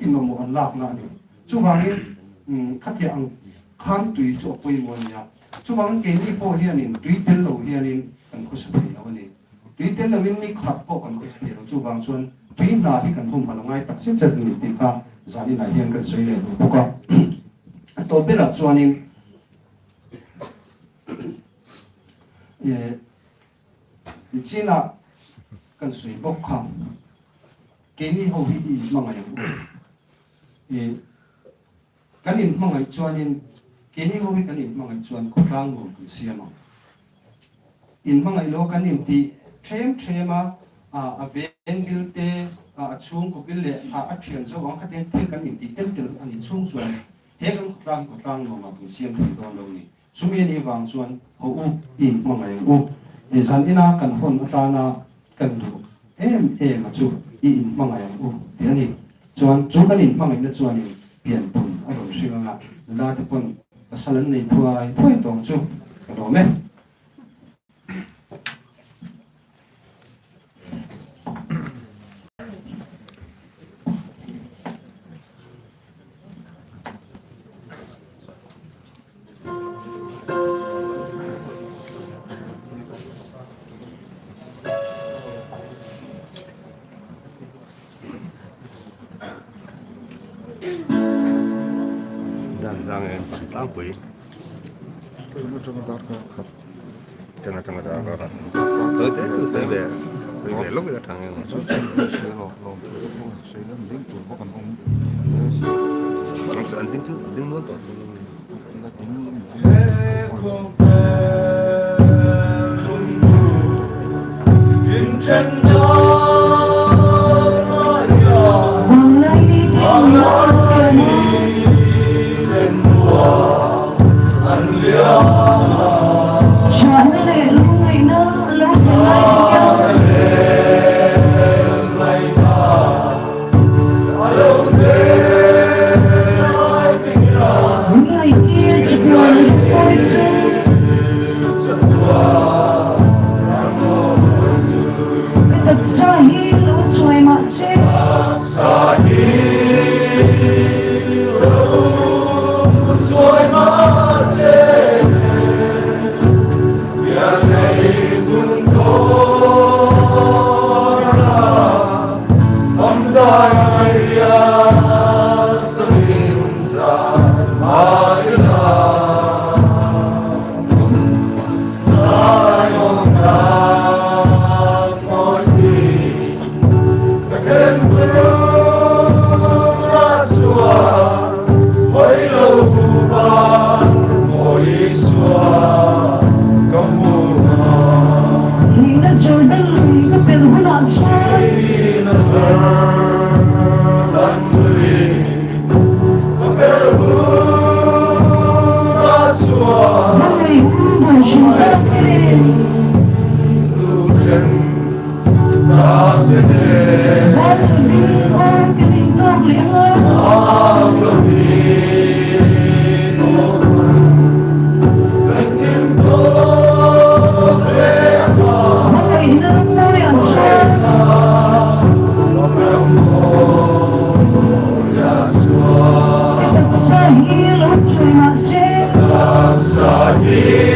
in mo an lak na ni chu wangin khathia ang khan tui chu pui mo nya chu wang ke ni po hianin tui tel lo hianin kan khu sa ni lo ni tui tel lo ni khat po kan khu sa ni lo chu wang chuan tui na hi kan hum halongai tak sin chat ni ti kha zani na hian kan soi le bu ka to bera chuanin China kan sui bok kha keni ho hi I mangai kan in mangai chuanin keni ho hi kan in mangai chuan ko tlang ngo ku siama in mangai lo kan in ti thema a vengil te a chung ko bil le a thian so wang khaten thil kan in ti tel ani chung chuan he kan ko tlang ngo ma ku siam ti don lo ni chumi ni wang chuan ho u in mangai u izan ina kan hon atana kan du ma chu in mangai u ti ani chuan chu kan in mangai na chuan in pian pun a ro hringa la te pon pasalan nei thuai thoi tong chu ka do me Tang bui. Tengah dar kat. Tengah dar kat. Itu saya lo kita tangga. Saya lo. Saya dah link tu bukan om. Masa anting tu link lo tu. Sahil